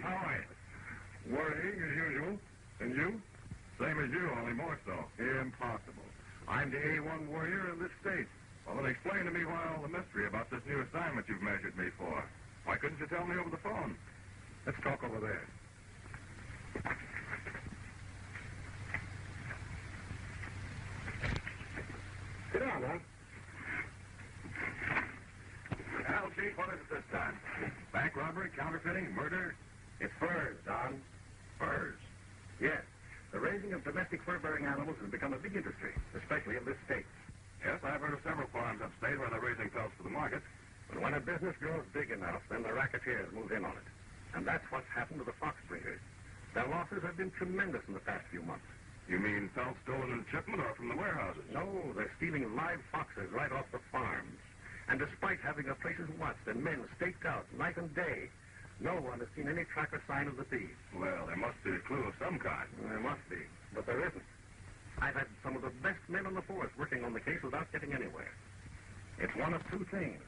How are you? Worrying as usual. And you? Same as you, only more so. Impossible. I'm the A1 warrior in this state. Well, then explain to me why all the mystery about this new assignment you've measured me for. Why couldn't you tell me over the phone? Let's talk over there. Sit down, huh? Well, Chief, what is it this time? Bank robbery, counterfeiting, murder? It's furs, Don. Furs. Yes. The raising of domestic fur-bearing animals has become a big industry, especially in this state. Yes, I've heard of several farms upstate where they're raising pelts for the market. But when a business grows big enough, then the racketeers move in on it. And that's what's happened to the fox breeders. Their losses have been tremendous in the past few months. You mean pelts stolen in shipment or from the warehouses? No, they're stealing live foxes right off the farms. And despite having their places watched and men staked out night and day, no one has seen any track or sign of the thieves. Well, there must be a clue of some kind. There must be, but there isn't. I've had some of the best men on the force working on the case without getting anywhere. It's one of two things.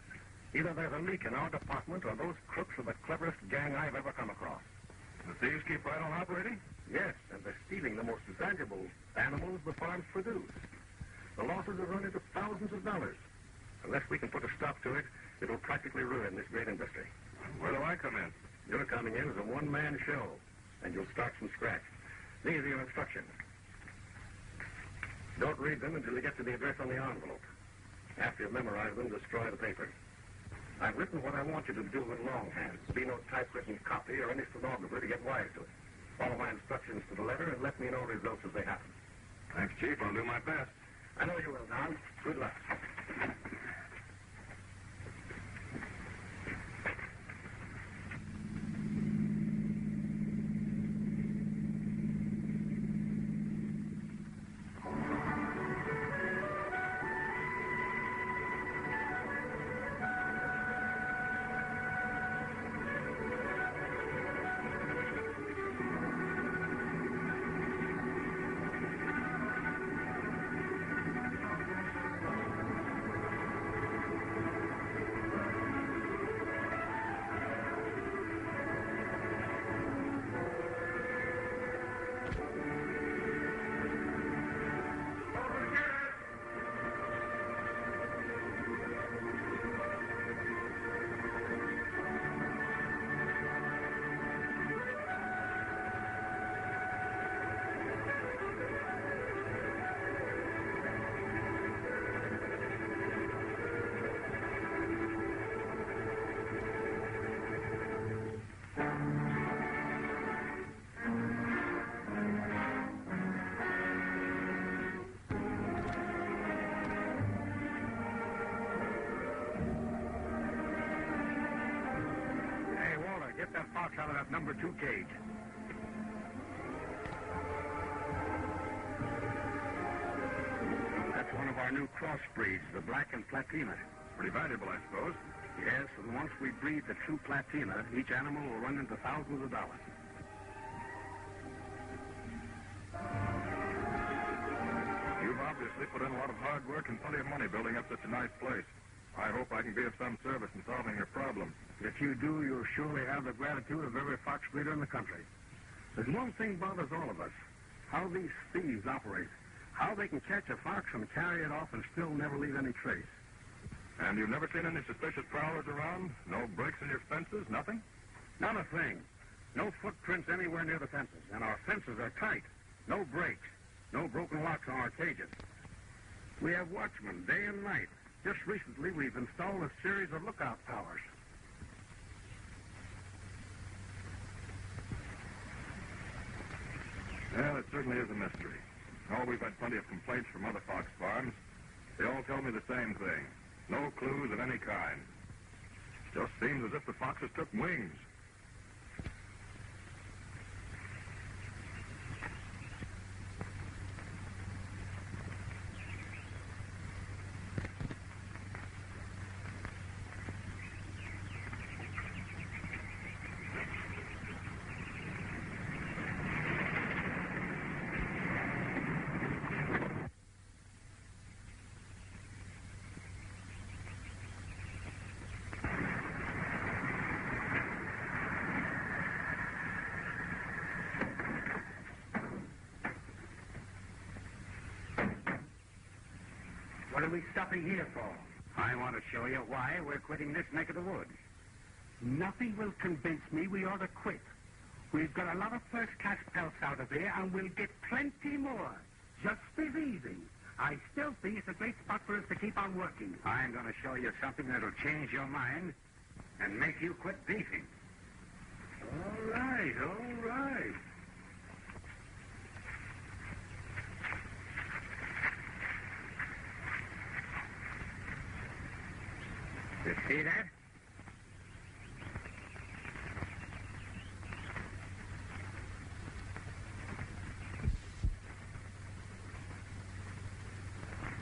Either there's a leak in our department or those crooks are the cleverest gang I've ever come across. The thieves keep right on operating? Yes, and they're stealing the most valuable animals the farms produce. The losses are running to thousands of dollars. Unless we can put a stop to it, it'll practically ruin this great industry. Where do I come in? You're coming in as a one-man show, and you'll start from scratch. These are your instructions. Don't read them until you get to the address on the envelope. After you've memorized them, destroy the paper. I've written what I want you to do in longhand. Be no typewritten copy or any stenographer to get wise to it. Follow my instructions to the letter and let me know results as they happen. Thanks, Chief. I'll do my best. I know you will, Don. Good luck. Out of that number 2 cage. That's one of our new crossbreeds, the black and platina. Pretty valuable, I suppose. Yes, and once we breed the true platina, each animal will run into thousands of dollars. You've obviously put in a lot of hard work and plenty of money building up such a nice place. I hope I can be of some service in solving your problem. If you do, you'll surely have the gratitude of every fox breeder in the country. There's one thing bothers all of us. How these thieves operate. How they can catch a fox and carry it off and still never leave any trace. And you've never seen any suspicious prowlers around? No breaks in your fences? Nothing? Not a thing. No footprints anywhere near the fences. And our fences are tight. No breaks. No broken locks on our cages. We have watchmen day and night. Just recently, we've installed a series of lookout towers. Well, it certainly is a mystery. Oh, we've had plenty of complaints from other fox farms. They all tell me the same thing. No clues of any kind. Just seems as if the foxes took wings. What are we stopping here for? I want to show you why we're quitting this neck of the woods. Nothing will convince me we ought to quit. We've got a lot of first-class pelts out of here, and we'll get plenty more. Just believing. I still think it's a great spot for us to keep on working. I'm going to show you something that'll change your mind and make you quit beefing. All right, all right. You see that?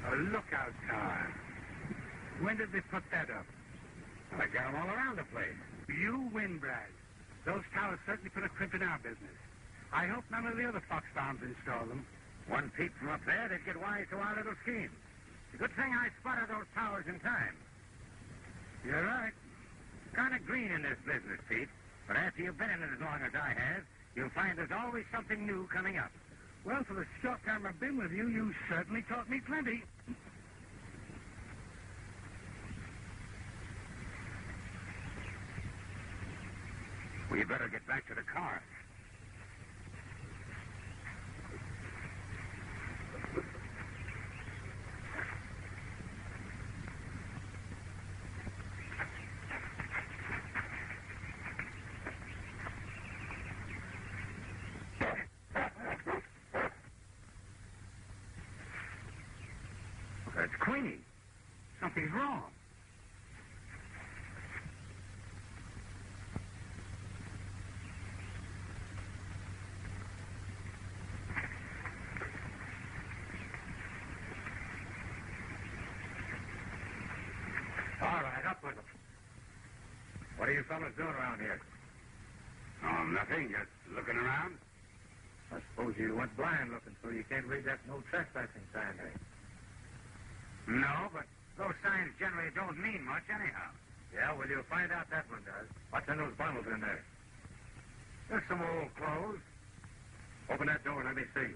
A lookout tower. When did they put that up? I got them all around the place. You win, Brad. Those towers certainly put a crimp in our business. I hope none of the other fox farms install them. One peep from up there, they'd get wise to our little scheme. It's a good thing I spotted those towers in time. You're right. Kind of green in this business, Pete. But after you've been in it as long as I have, you'll find there's always something new coming up. Well, for the short time I've been with you, you certainly taught me plenty. We better get back to the car. That's Queenie. Something's wrong. All right, up with them. What are you fellas doing around here? Oh, nothing. Just looking around. I suppose you went blind looking, so you can't read that no trespassing sign there. No, but those signs generally don't mean much anyhow. Yeah, well, you'll find out that one does. What's in those bundles in there? There's some old clothes. Open that door and let me see.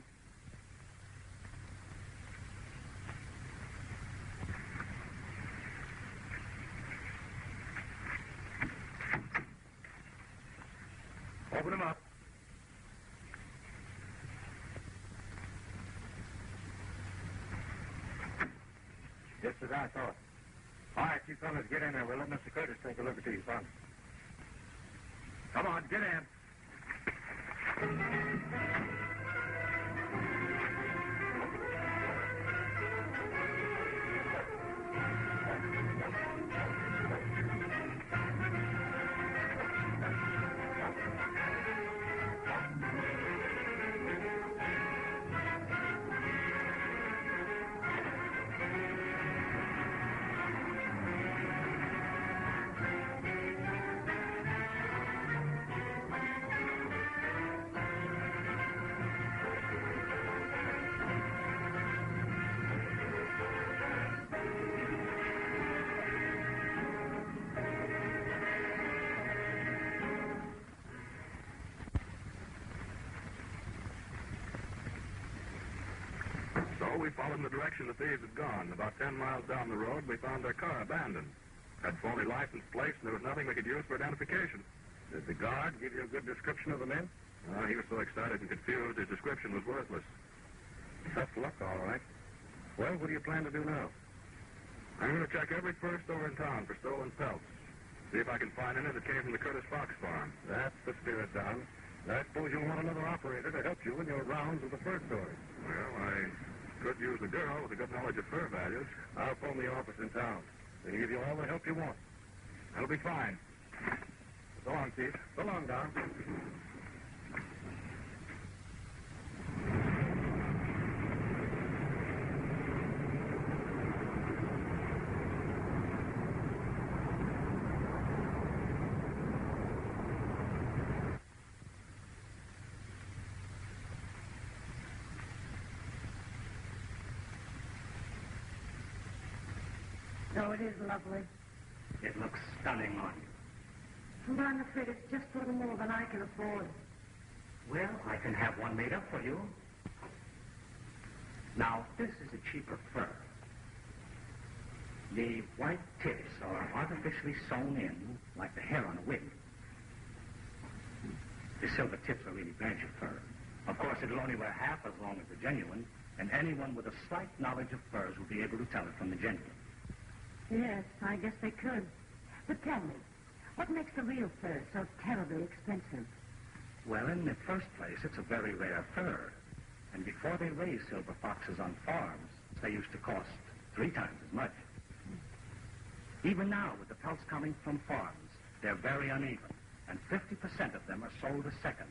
Open them up. Just as I thought. All right, you fellas, get in there. We'll let Mr. Curtis take a look at these bundles. Come on, get in. So we followed in the direction the thieves had gone. About 10 miles down the road, we found their car abandoned. Had phony license plates, and there was nothing we could use for identification. Did the guard give you a good description of the men? He was so excited and confused, his description was worthless. Tough luck, all right. Well, what do you plan to do now? I'm going to check every fur store in town for stolen pelts. See if I can find any that came from the Curtis Fox farm. That's the spirit, Don. I suppose you'll want another operator to help you in your rounds of the fur stores. Well, I could use a girl with a good knowledge of fur values. I'll phone the office in town. They'll give you all the help you want. That'll be fine. So long, Chief. So long, Don. Oh, it is lovely. It looks stunning on you. But I'm afraid it's just a little more than I can afford. Well, I can have one made up for you. Now, this is a cheaper fur. The white tips are artificially sewn in like the hair on a wig. The silver tips are really badger fur. Of course, it'll only wear half as long as the genuine, and anyone with a slight knowledge of furs will be able to tell it from the genuine. Yes, I guess they could. But tell me, what makes the real fur so terribly expensive? Well, in the first place, it's a very rare fur. And before they raised silver foxes on farms, they used to cost 3 times as much. Even now, with the pelts coming from farms, they're very uneven, and 50% of them are sold a second.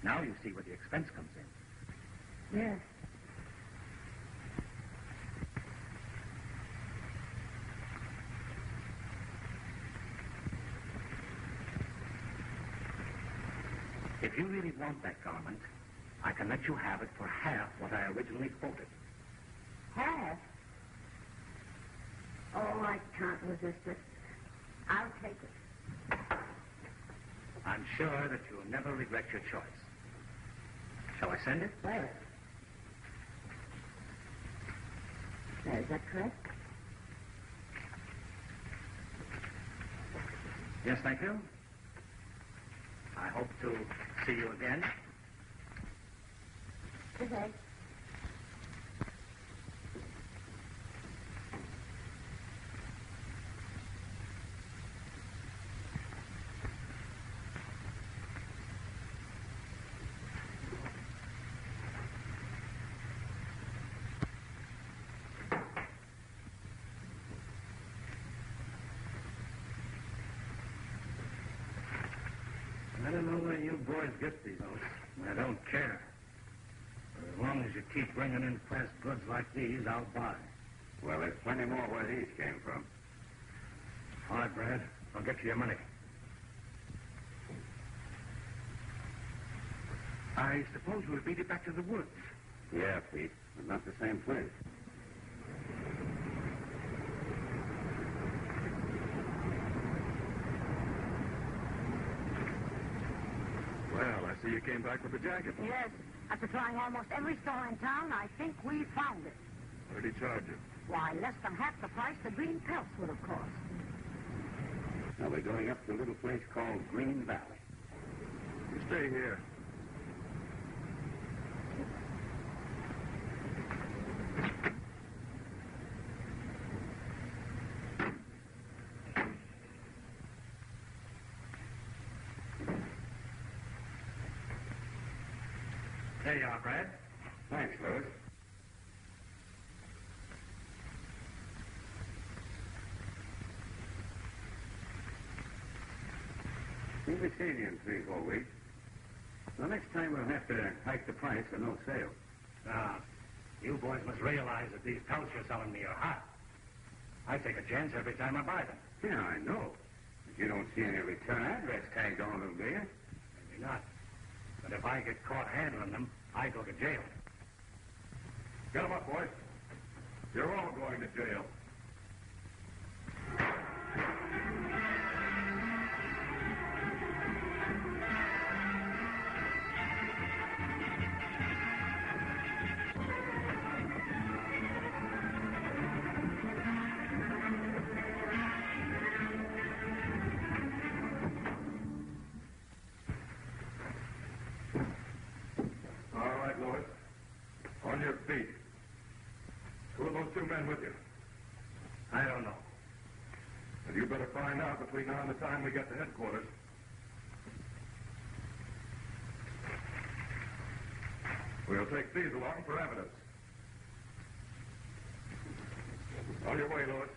Now you see where the expense comes in. Yes. If you really want that garment, I can let you have it for half what I originally quoted. Half? Oh, I can't resist it. I'll take it. I'm sure that you'll never regret your choice. Shall I send it? Where? There, is that correct? Yes, thank you. I hope to see you again. Good day. I don't know where you boys get these oats. I don't care. But as long as you keep bringing in fast goods like these, I'll buy. Well, there's plenty more where these came from. All right, Brad. I'll get you your money. I suppose we'll beat it back to the woods. Yeah, Pete, but not the same place. Well, I see you came back with the jacket. Yes. After trying almost every store in town, I think we found it. What did he charge you? Why, less than half the price the green pelts would have cost. Now, we're going up to a little place called Green Valley. You stay here. There you are, Brad. Thanks, Louis. We'll be seeing you in 3-4 weeks. The next time we'll have to hike the price or no sale. Now, you boys must realize that these pelts you're selling me are hot. I take a chance every time I buy them. Yeah, I know. But you don't see any return address tagged on them, do you? Maybe not. But if I get caught handling them, I go to jail. Get him up, boys. You're all going to jail. All right, Louis. On your feet. Who are those 2 men with you? I don't know. Well, you better find out between now and the time we get to headquarters. We'll take these along for evidence. On your way, Louis.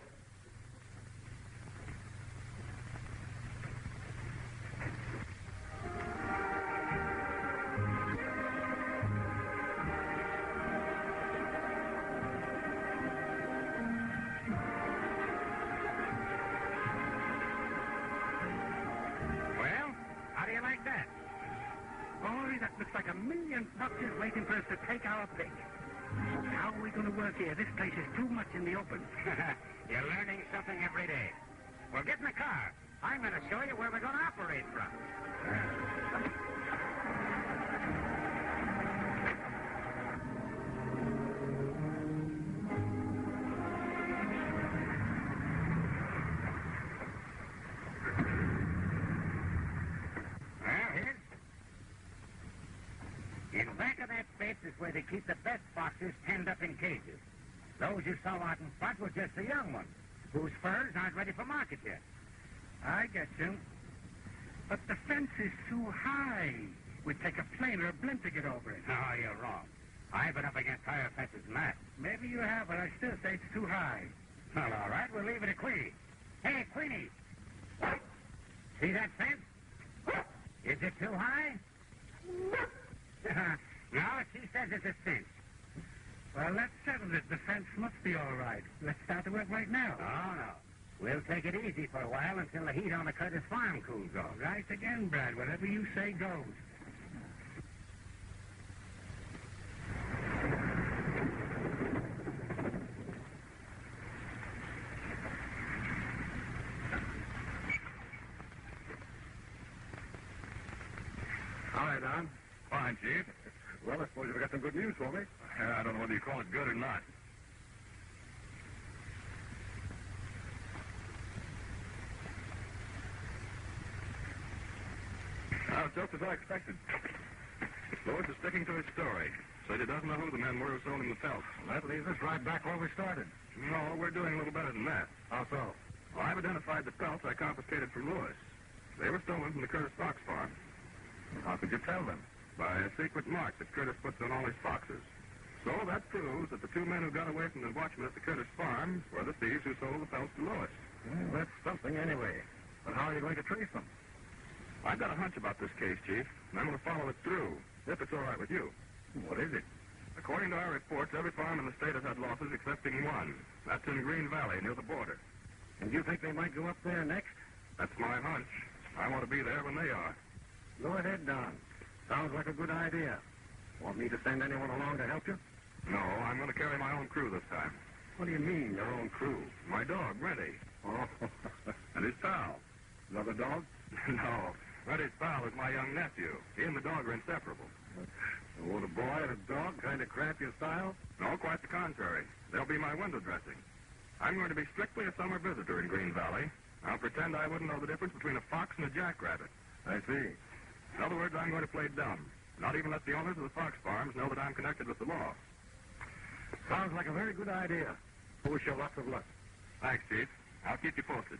Well, how do you like that? Boy, that looks like a million foxes waiting for us to take our pick. How are we going to work here? This place is too much in the open. You're learning something every day. Well, get in the car. I'm going to show you where we're going to operate from. gates is where they keep the best foxes penned up in cages. Those you saw out in front were just the young ones, whose furs aren't ready for market yet. I get you. But the fence is too high. We'd take a plane or a blimp to get over it. No, you're wrong. I've been up against higher fences than that. Maybe you have, but I still say it's too high. Well, all right, we'll leave it to Queenie. Hey, Queenie. See that fence? Is it too high? No, she says it's a cinch. Well, let's settle it. The fence must be all right. Let's start the work right now. Oh, no. We'll take it easy for a while until the heat on the Curtis farm cools off. Right again, Brad. Whatever you say goes. Hi, Don. Fine, Chief. Well, I suppose you've got some good news for me. I don't know whether you call it good or not. Just as I expected. Lewis is sticking to his story. Said he doesn't know who the men were who sold him the pelts. That leaves us right back where we started. No, we're doing a little better than that. How so? Well, I've identified the pelts I confiscated from Lewis. They were stolen from the Curtis Fox farm. How could you tell them? By a secret mark that Curtis puts on all his foxes. So that proves that the two men who got away from the watchman at the Curtis farm were the thieves who sold the pelts to Lewis. Well, that's something anyway. But how are you going to trace them? I've got a hunch about this case, Chief, and I'm going to follow it through, if it's all right with you. What is it? According to our reports, every farm in the state has had losses excepting one. That's in Green Valley, near the border. And you think they might go up there next? That's my hunch. I want to be there when they are. Go ahead, Don. Sounds like a good idea. Want me to send anyone along to help you? No, I'm going to carry my own crew this time. What do you mean, your own crew? My dog, Reddy. Oh, And his pal. another dog? No, Reddy's pal is my young nephew. He and the dog are inseparable. Would a boy and a dog kind of cramp your style? No, quite the contrary. They'll be my window dressing. I'm going to be strictly a summer visitor in Green Valley. I'll pretend I wouldn't know the difference between a fox and a jackrabbit. I see. In other words, I'm going to play dumb. Not even let the owners of the fox farms know that I'm connected with the law. Sounds like a very good idea. Wish you lots of luck. Thanks, Chief. I'll keep you posted.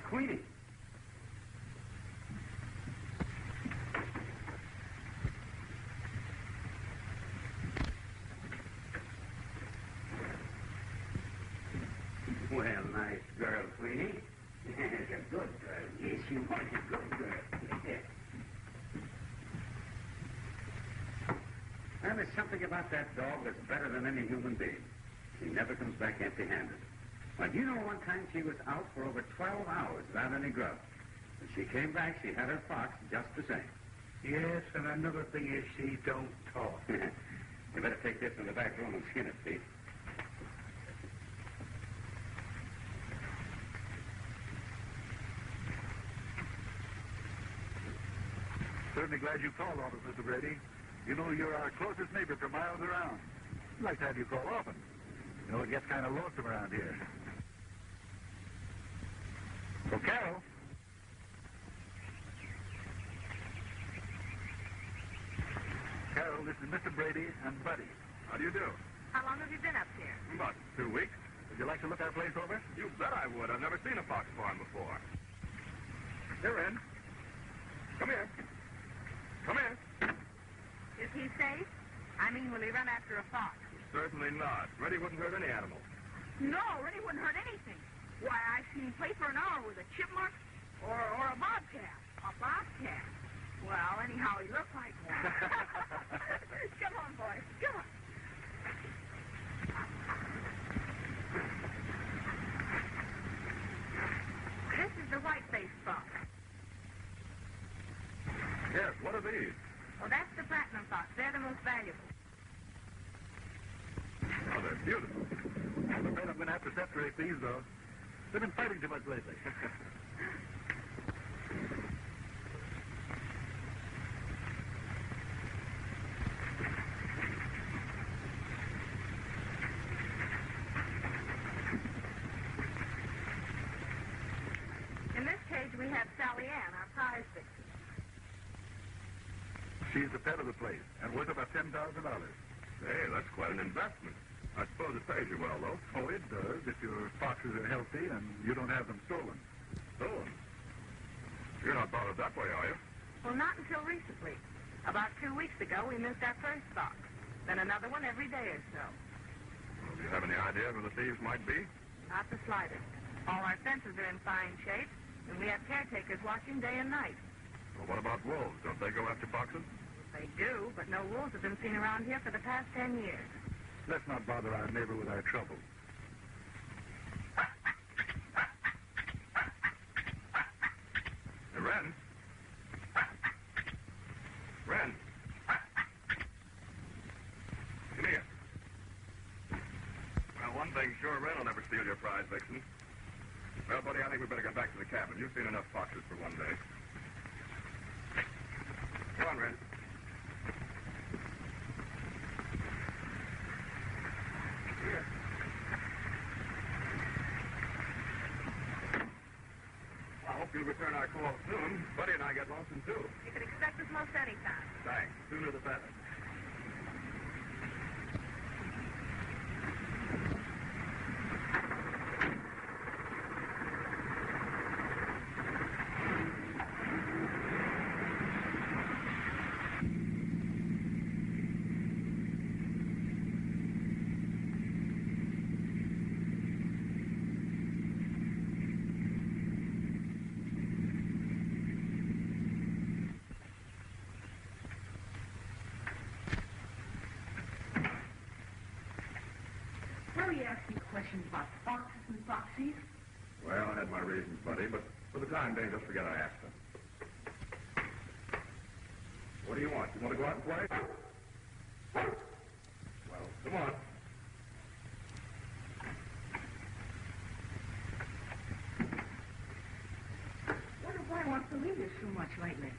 Queenie. Well, nice girl, Queenie. She's a good girl. Yes, she was a good girl. Well, there's something about that dog that's better than any human being. She never comes back empty-handed. But you know, one time she was out for over 12 hours without any grub. When she came back, she had her fox just the same. Yes, and another thing is she don't talk. You better take this in the back room and skin it, Steve. Certainly glad you called on us, Mr. Brady. You know, you're our closest neighbor for miles around. I'd like to have you call often. You know, it gets kind of lonesome around here. So, Carol. Carol, this is Mr. Brady and Buddy. How do you do? How long have you been up here? About 2 weeks. Would you like to look our place over? You bet I would. I've never seen a fox farm before. Here, Ren. Come here. Come here. Is he safe? I mean, will he run after a fox? Certainly not. Reddy wouldn't hurt any animal. No, Reddy wouldn't hurt anything. Why, I've seen him play for an hour with a chipmunk or a bobcat. A bobcat. Well, anyhow, he looks like one. Come on, boys. Come on. This is the white-faced fox. Yes, what are these? Well, that's the platinum fox. They're the most valuable. Oh, they're beautiful. I'm afraid I'm going to have to separate these, though. They've been fighting too much lately. In this cage, we have Sally Ann, our prize victim. She's the pet of the place and worth about $10,000. Hey, that's quite an investment. I suppose it pays you well, though. Oh, it does if your foxes are healthy and you don't have them stolen. Stolen? You're not bothered that way, are you? Well, not until recently. About 2 weeks ago, we missed our first fox. Then another one every day or so. Well, do you have any idea who the thieves might be? Not the slightest. All our fences are in fine shape, and we have caretakers watching day and night. Well, what about wolves? Don't they go after foxes? They do, but no wolves have been seen around here for the past 10 years. Let's not bother our neighbor with our trouble. Hey, Ren. Ren. Come here. Well, one thing sure, Ren will never steal your prize, Vixen. Well, buddy, I think we better get back to the cabin. You've seen enough foxes for one day. Come on, Ren. Here. I hope you'll return our call soon. Buddy and I get lonesome, too. You can expect us most any time. Thanks. Sooner the better. Were you asking questions about foxes and foxies? Well, I had my reasons, buddy, but for the time being, just forget I asked them. What do you want? You want to go out and play? Well, come on. Wonder why he wants to leave you so much lately.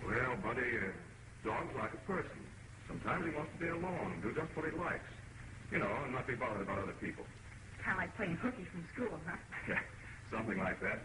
Well, buddy, dog's like a person. Sometimes he wants to be alone, do just what he likes. You know, and not be bothered about other people. Kind of like playing hooky from school, huh? Yeah, something like that.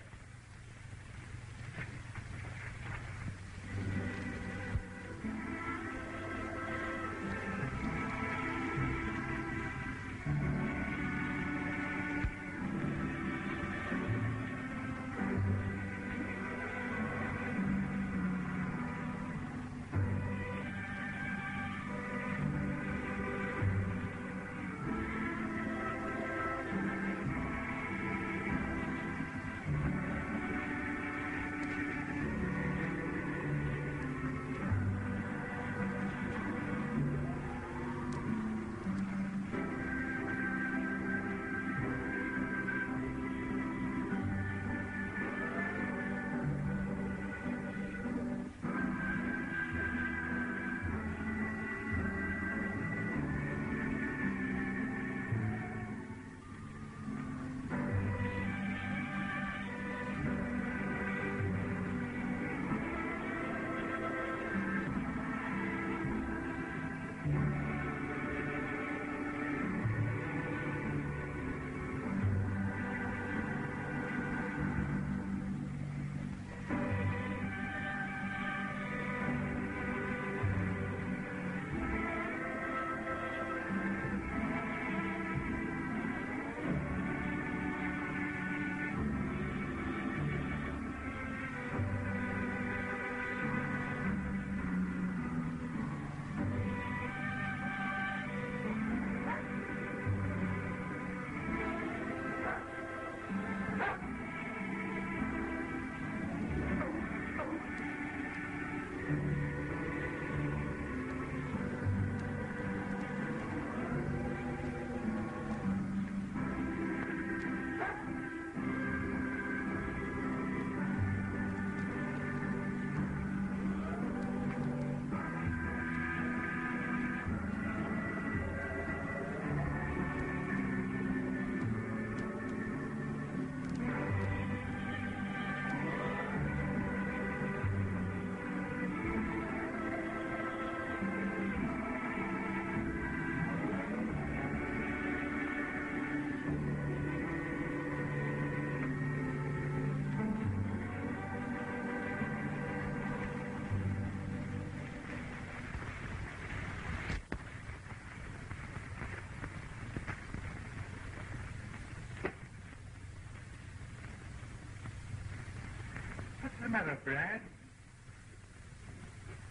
matter, Brad?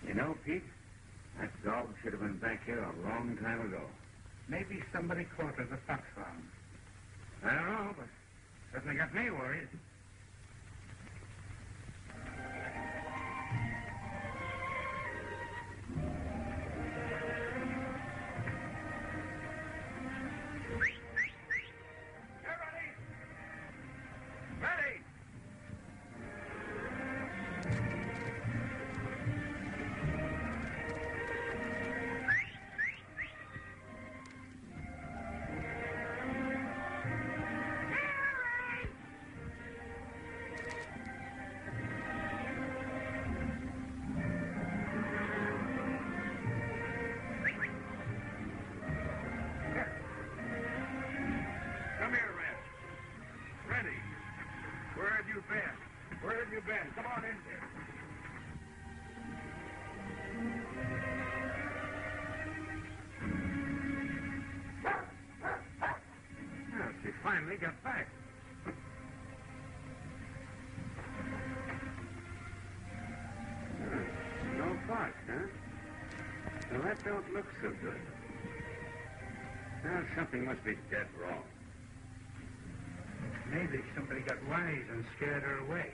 You know, Pete, that dog should have been back here a long time ago. Maybe somebody caught her at the fox farm. I don't know, but certainly got me worried. Come here, Red. Reddy, where have you been? Where have you been? Come on in here. Well, she finally got back. No fox, huh? Well, that don't look so good. Well, something must be dead wrong. Maybe somebody got wise and scared her away.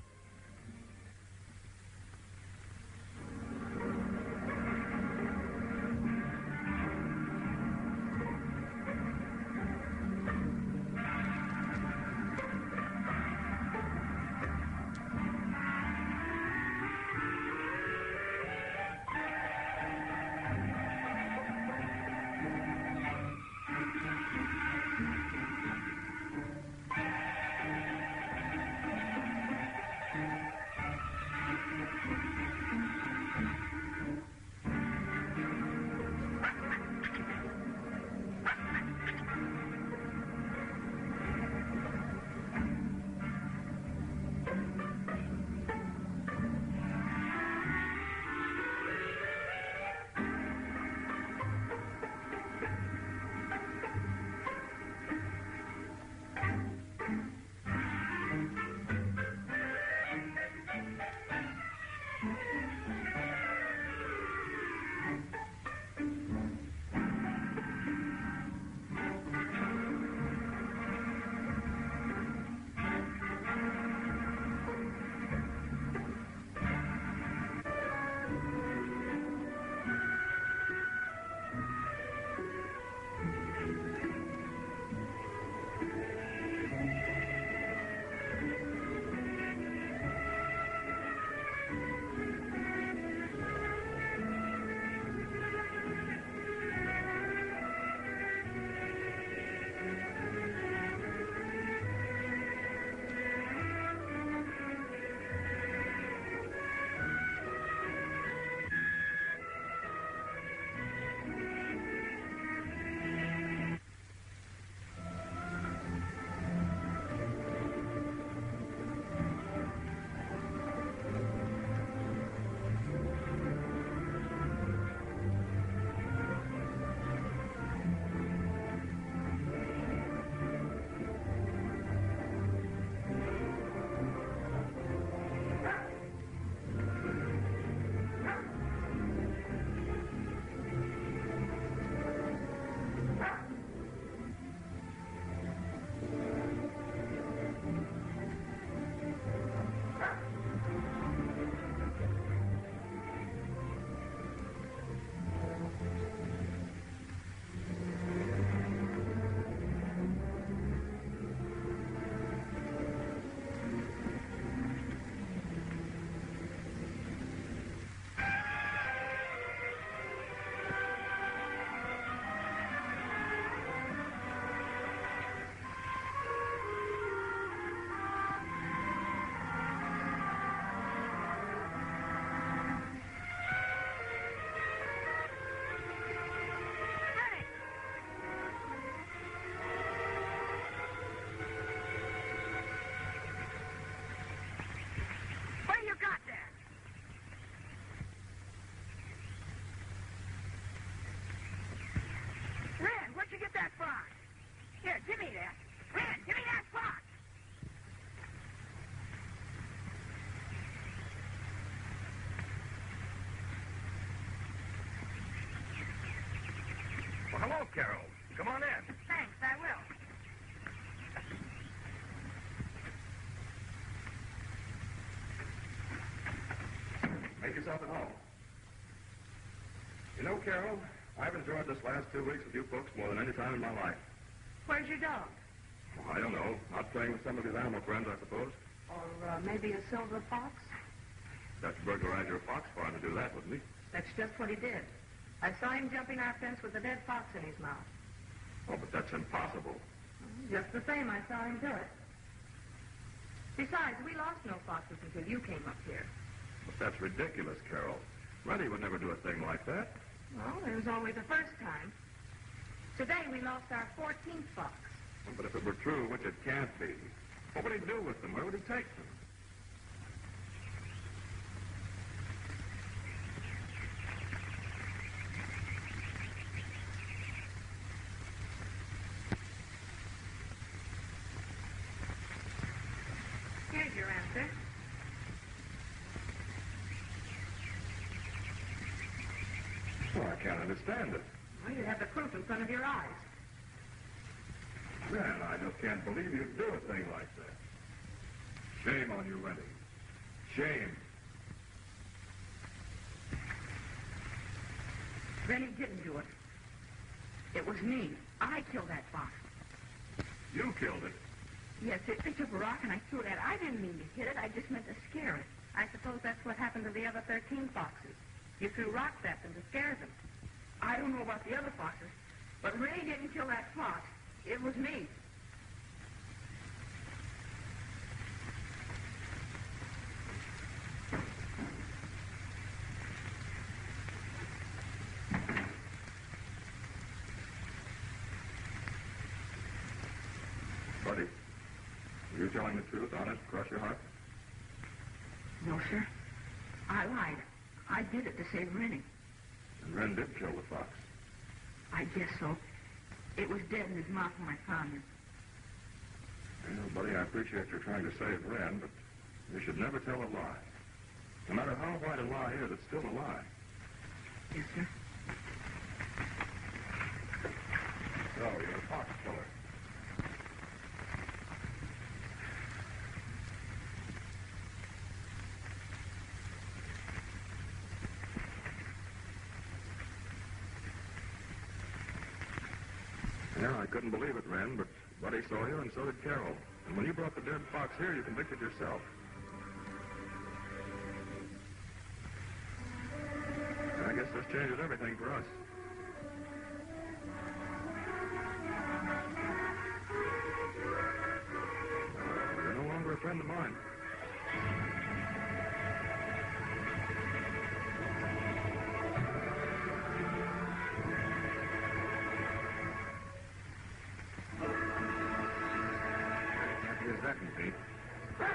Well, hello, Carol. Come on in. Thanks, I will. Make yourself at home. You know, Carol, I've enjoyed this last 2 weeks with you folks more than any time in my life. Where's your dog? Well, I don't know. Out playing with some of his animal friends, I suppose. Or maybe a silver fox? That's burglarize your fox farm to do that, wouldn't he? That's just what he did. I saw him jumping our fence with a dead fox in his mouth. Oh, but that's impossible. Just the same, I saw him do it. Besides, we lost no foxes until you came up here. But that's ridiculous, Carol. Reddy would never do a thing like that. Well, there was always a first time. Today we lost our 14th fox. But if it were true, which it can't be, what would he do with them? Where would he take them? Here's your answer. Well, I can't understand it. Well, you have the proof in front of your eyes. Man, I just can't believe you'd do a thing like that. Shame on you, Reddy. Shame. Rennie didn't do it. It was me. I killed that fox. You killed it. Yes, it picked up a rock and I threw it at it. I didn't mean to hit it. I just meant to scare it. I suppose that's what happened to the other 13 foxes. You threw rocks at them to scare them. I don't know about the other foxes, but Rennie didn't kill that fox. It was me. Buddy, are you telling the truth, honest, cross your heart? No, sir. I lied. I did it to save Rennie. And Ren did kill the fox. I guess so. It was dead in his mouth when I found him. You know, buddy, I appreciate you're trying to save Ren, but you should never tell a lie. No matter how white a lie is, it's still a lie. Yes, sir. So, you're a fox killer. Yeah, I couldn't believe it, Ren, but Buddy saw you and so did Carol. And when you brought the dead fox here, you convicted yourself. And I guess this changes everything for us. You're no longer a friend of mine. Here's that, Pete. Oh,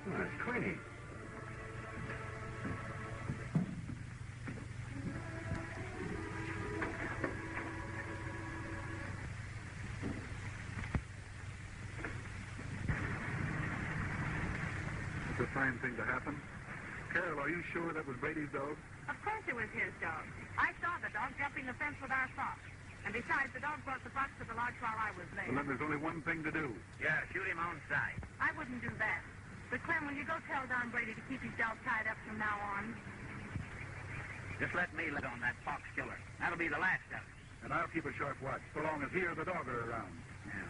that's Queenie. It's a fine thing to happen. Carol, are you sure that was Brady's dog? Of course it was his dog. I saw the dog jumping the fence with our fox. And besides, the dog brought the fox to the lodge while I was there. Well, then there's only one thing to do. Yeah, shoot him on sight. I wouldn't do that. But, Clem, will you go tell Don Brady to keep his dog tied up from now on? Just let me let on that fox killer. That'll be the last of it. And I'll keep a sharp watch, so long as he or the dog are around. Yeah.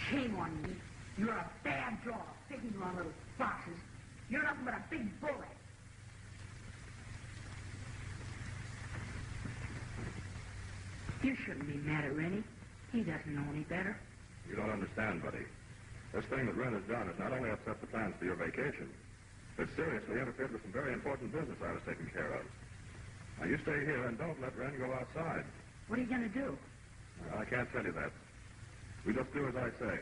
Shame on you. You're a bad dog, picking on little foxes. You're nothing but a big bully. You shouldn't be mad at Rennie. He doesn't know any better. You don't understand, buddy. This thing that Ren has done has not only upset the plans for your vacation, but seriously interfered with some very important business I was taking care of. Now, you stay here and don't let Ren go outside. What are you going to do? Well, I can't tell you that. We just do as I say.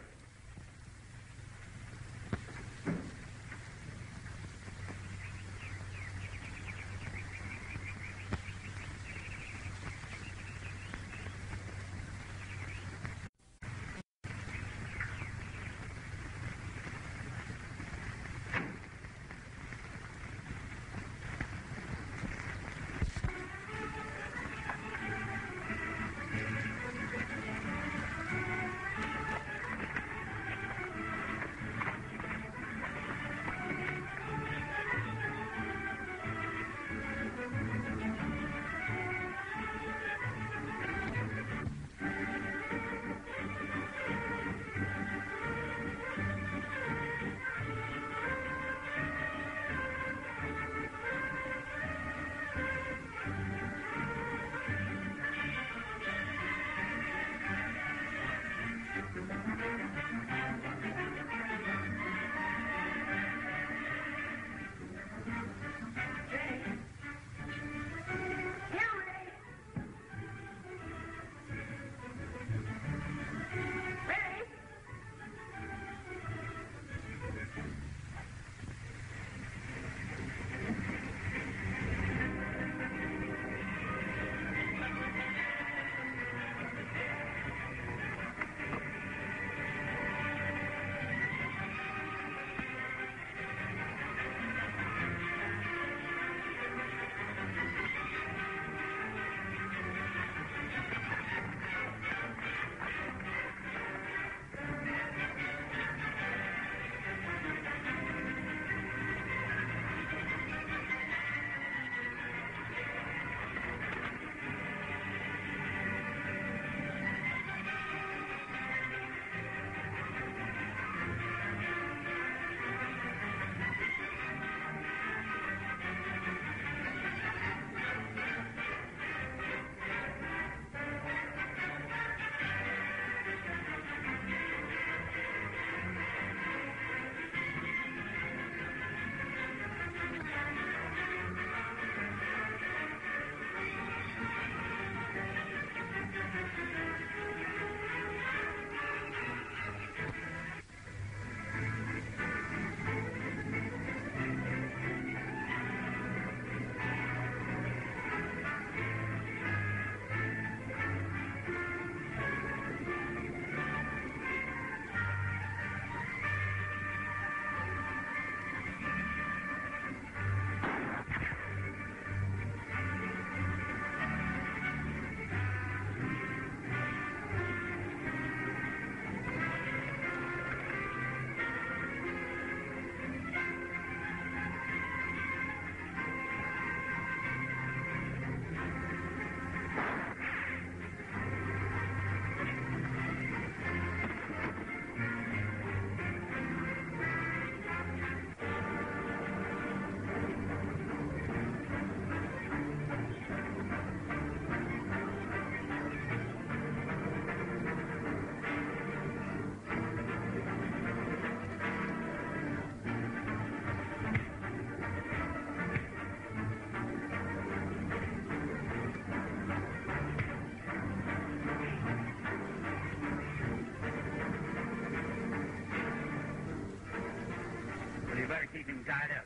tied up.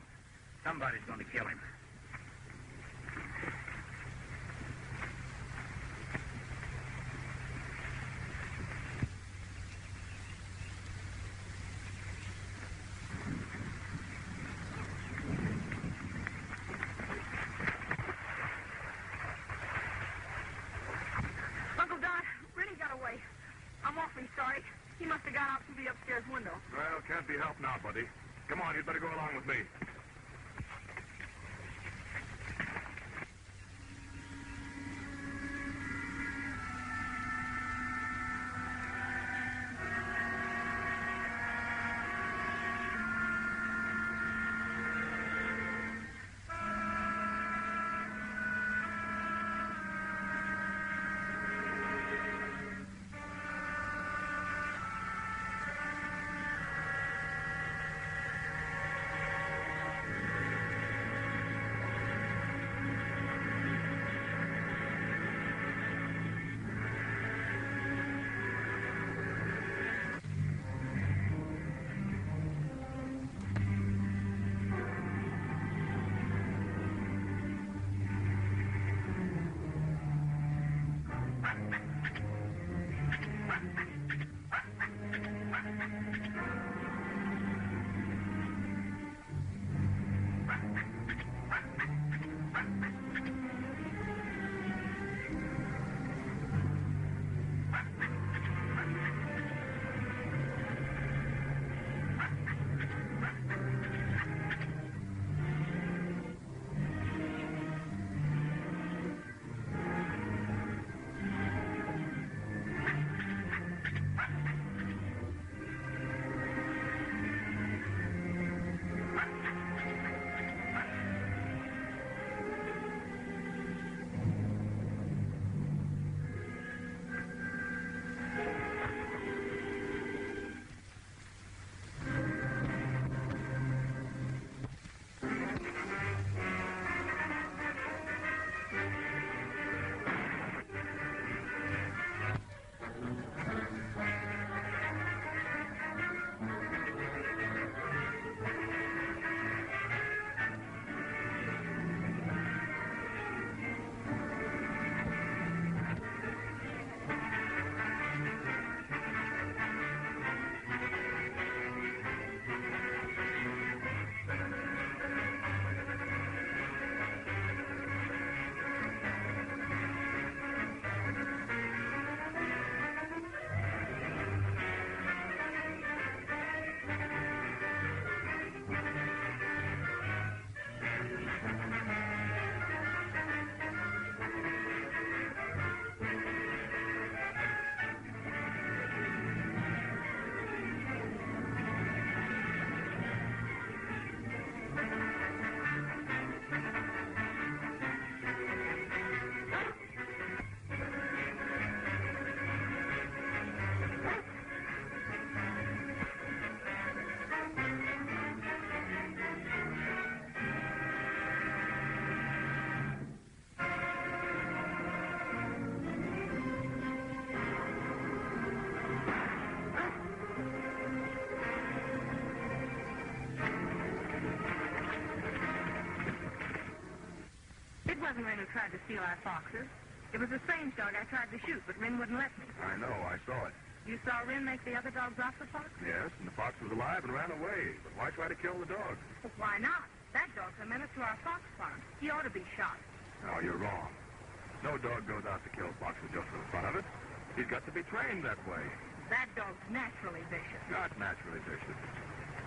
Somebody's going to kill him. Uncle Don, Rennie got away. I'm awfully sorry. He must have gone out through the upstairs window. Well, can't be helped now, buddy. Come on, you'd better go along with me. It wasn't Ren who tried to steal our foxes. It was a strange dog I tried to shoot, but Ren wouldn't let me. I know, I saw it. You saw Ren make the other dogs off the fox? Yes, and the fox was alive and ran away. But why try to kill the dog? Well, why not? That dog's a menace to our fox farm. He ought to be shot. No, you're wrong. No dog goes out to kill foxes just for the fun of it. He's got to be trained that way. That dog's naturally vicious. Not naturally vicious.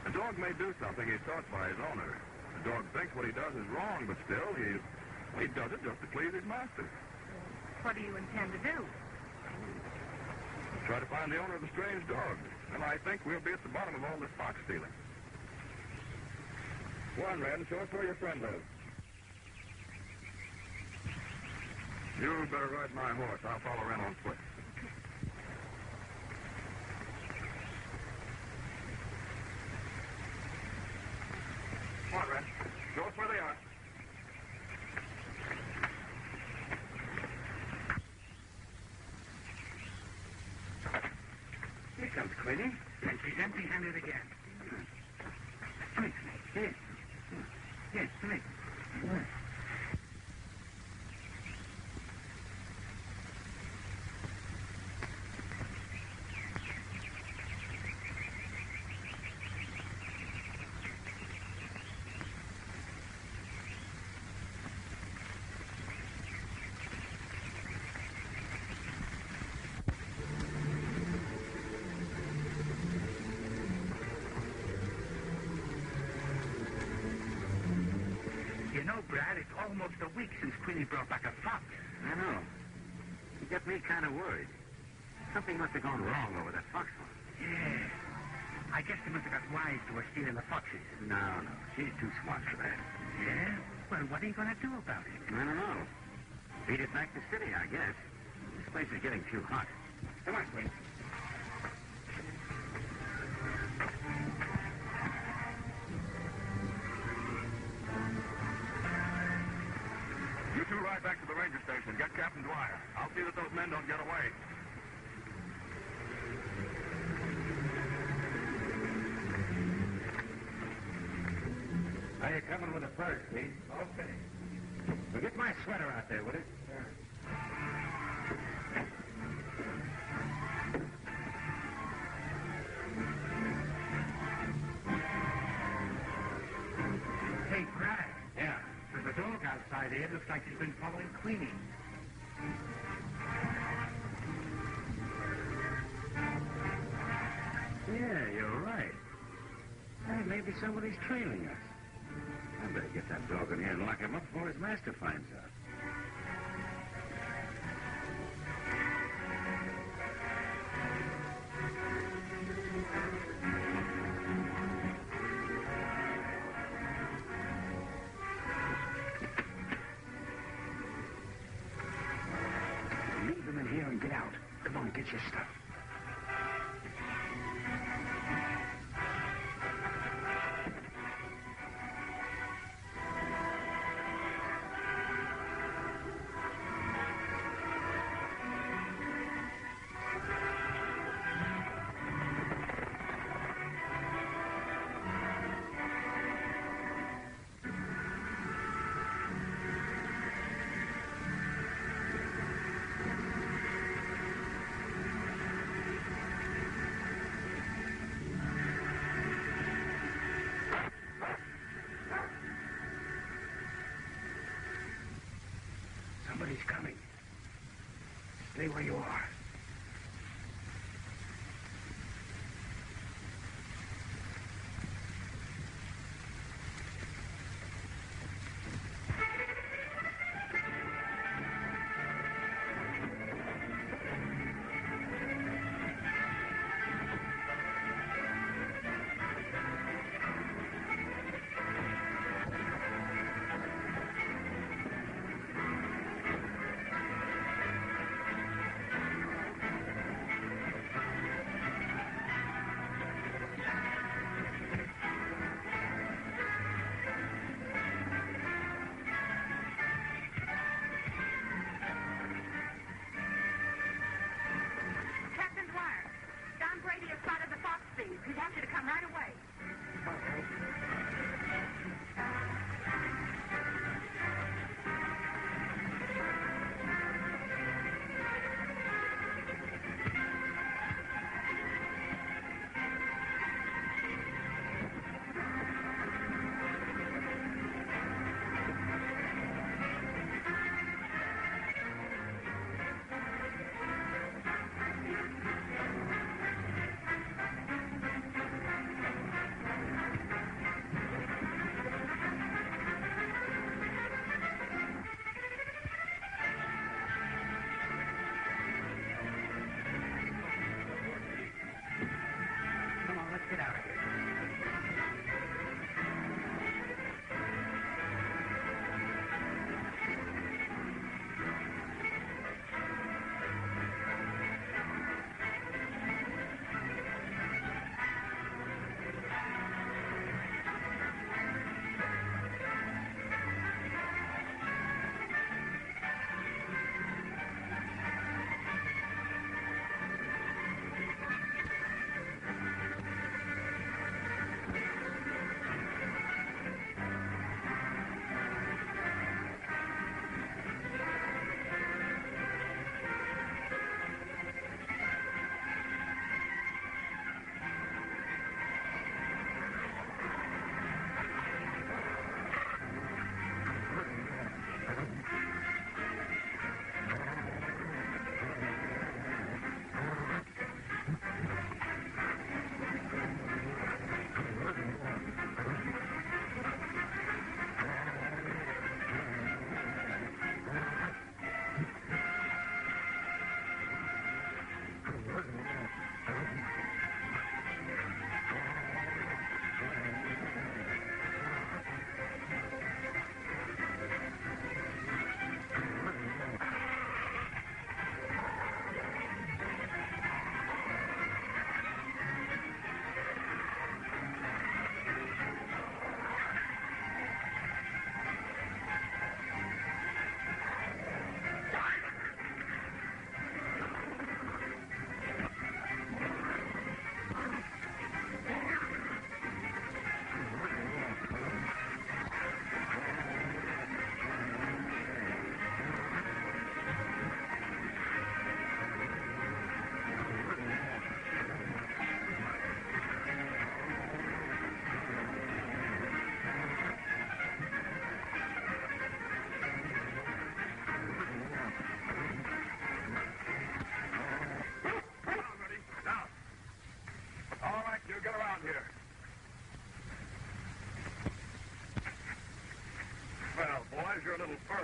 A dog may do something he's taught by his owner. The dog thinks what he does is wrong, but still, he does it just to please his master. What do you intend to do? Try to find the owner of the strange dog. And I think we'll be at the bottom of all this fox stealing. Go on, Red, show us where your friend lives. You better ride my horse. I'll follow Ren on foot. Come on, Ren. Show us where they are. Here comes Quinny, and she's empty-handed again. Here. then he brought back a fox. I know. You got me kind of worried. Something must have gone wrong over that fox one. Yeah. I guess they must have got wise to her stealing the foxes. No. She's too smart for that. Yeah? Well, what are you going to do about it? I don't know. Beat it back to city, I guess. This place is getting too hot. Come on, Swing. You two ride back to the ranger station. Get Captain Dwyer. I'll see that those men don't get away. Are you coming with the furs, please? Okay. Well, get my sweater out there, will you? Hey, Brad. Yeah. There's a dog outside here. Looks like he's been following Queenie. Yeah, you're right. Hey, maybe somebody's trailing us. I better get that dog in here and lock him up before his master finds out. Leave him in here and get out. Come on, get your stuff. Somebody's coming. Stay where you are.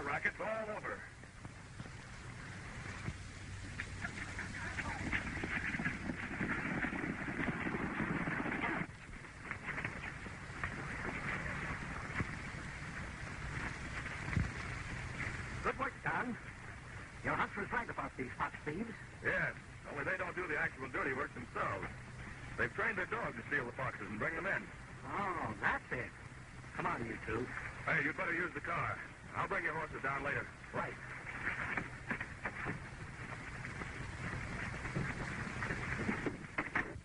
our rackets all over. Good work, Don. Your hustlers right about these fox thieves. Yes, only they don't do the actual dirty work themselves. They've trained their dog to steal the foxes and bring them in. Oh, that's it. Come on, you two. Hey, you'd better use the car. I'll bring your horses down later. Right.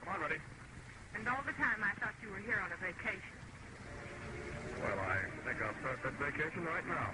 Come on, Reddy. And all the time I thought you were here on a vacation. Well, I think I'll start that vacation right now.